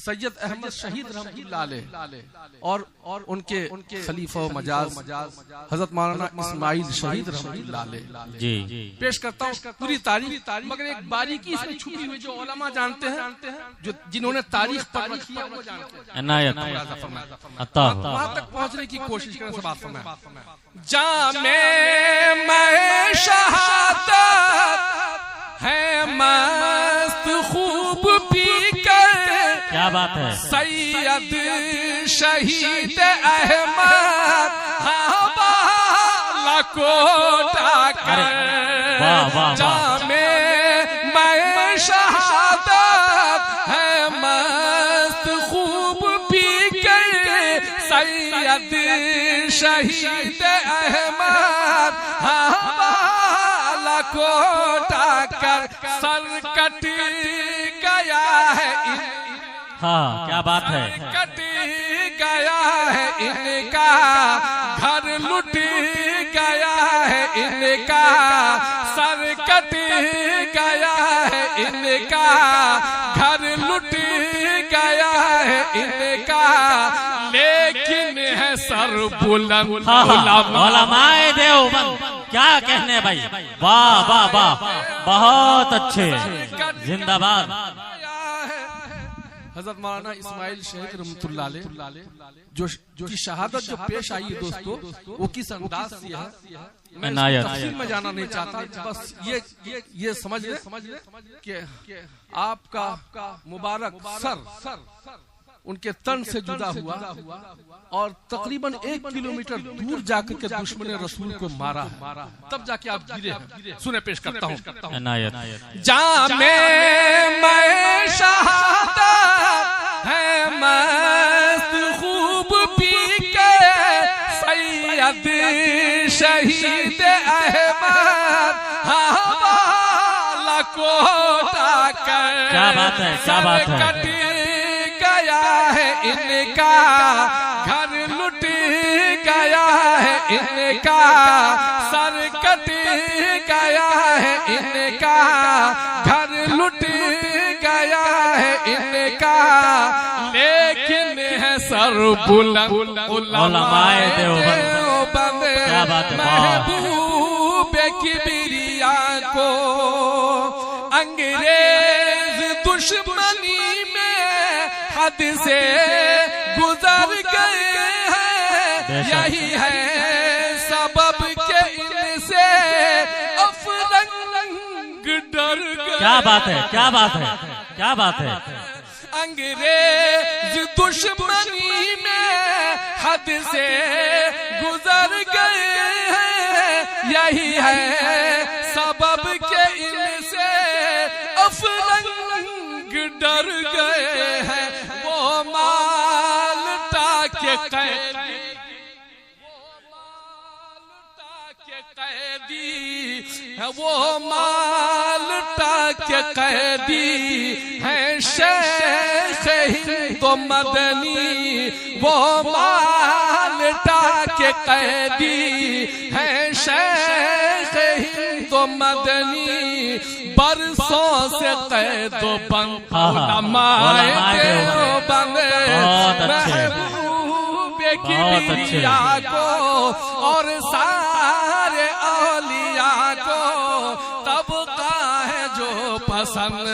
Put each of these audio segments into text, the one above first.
سید احمد شہید رحمۃ اللہ علیہ اور ان کے خلیفہ و مجاز حضرت مولانا اسماعیل شہید رحمۃ اللہ علیہ جی پیش کرتا ہوں پوری تاریخ، مگر ایک باریکی اس میں چھپی ہوئی جو علماء جانتے ہیں، جو جنہوں نے تاریخ پڑھ رکھی ہے وہ جانتے ہیں، عنایت عطا وہاں تک پہنچنے کی کوشش کریں سے بات فرمائیں۔ جام میں شہادت ہے مست خوب پی کر، کیا بات ہے، سید شہید احمد حوالہ کو اٹھا کر، جام میں شہادت ہے مست خوب پی کر، سید شہید احمد حوالہ کو اٹھا کر، سر کٹ گیا ہے، ہاں کیا بات ہے، کٹ گیا ہے ان کا گھر، لٹ گیا ہے ان کا سر، کٹ گیا ہے ان کا گھر، لٹ گیا ہے ان کا، لیکن ہے سر بلند علماء دیوبند، کیا کہنے بھائی، واہ واہ واہ، بہت اچھے، زندہ باد۔ حضرت مولانا اسماعیل شہید رحمۃ اللہ علیہ جو کی شہادت جو پیش آئی ہے دوستو، وہ کس انداز سے ہے میں تفصیل میں جانا نہیں چاہتا، بس یہ سمجھ لیں کہ آپ کا مبارک سر ان کے تن سے جدا ہوا اور تقریباً 1 کلومیٹر دور جا کر کے دشمن رسول کو مارا ہے، تب جا کے آپ گرے ہیں۔ سنیں پیش کرتا ہوں، جام میں شہادت ہے مست خوب پی کے، سید شہید احمد حوالہ کو اٹھا کر، کیا بات ہے، کیا بات ہے، ہے ان کا گھر، لٹ گیا ہے ان کا سر، کٹ گیا ہے ان کا گھر، لٹ گیا ہے ان کا، لیکن ہے سر بلند علماء دیوبند، کیا بات ہے، محبوب کبریا کو انگریز دشمنی حد سے گزر گئے ہیں، یہی ہے سبب کہ ان سے افرنگ ڈر گئے۔ کیا بات ہے، کیا بات ہے، کیا بات ہے، انگریز دشمنی میں حد سے گزر گئے ہیں، یہی ہے سبب کہ ان سے افرنگ ڈر گئے ہیں، وہ مالٹا کے قیدی، وہ مالٹا کے قیدی ہیں، شیخ ہند و مدنی، وہ مالٹا کے قیدی ہیں، شیخ ہند و مدنی، برسوں سے قید و بند علماء دیوبند، محبوب کبریا کو اور سارے اولیاء کو طبقہ ہے جو پسند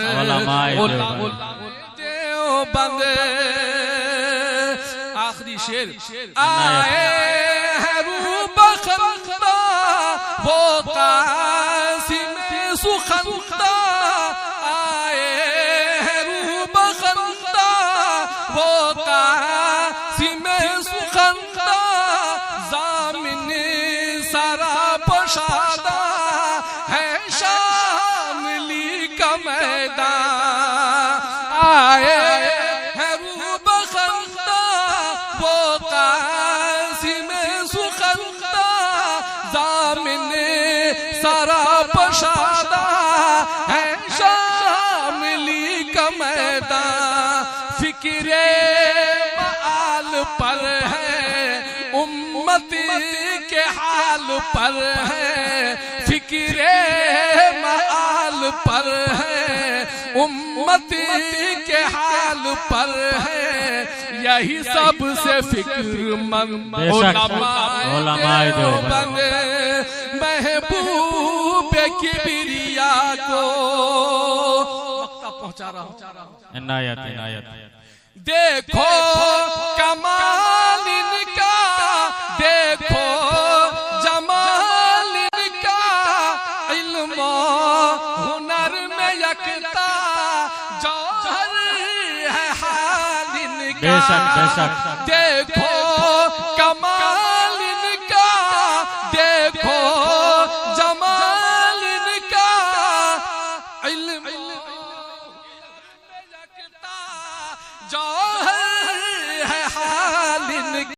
دیوبند۔ آخری شعر، آئے ہیں رو بخندہ وہ قاسم سخندہ، آئے ہیں رو بخندہ وہ قاسم سخندہ، ضامن سرا پشادہ ہے شاملی کا میدان، آئے ہیں رو بخندہ وہ قاسم سخندہ، ضامن سرا پشادہ ہے شاملی کا میدان، فکر معال پر ہے امت کے حال پر ہے، فکر معال پر ہے امتی کے حال پر ہے یہی سب سے فکر مند علماء دیوبند محبوب کبریا کو پہنچا رہا ہوں عنایت عنایت دیکھو کمال ان کا دیکھو جمال ان کا علم و ہنر میں یکتا جوہر ہے حال ان کا بے شک بے شک دیکھو کمال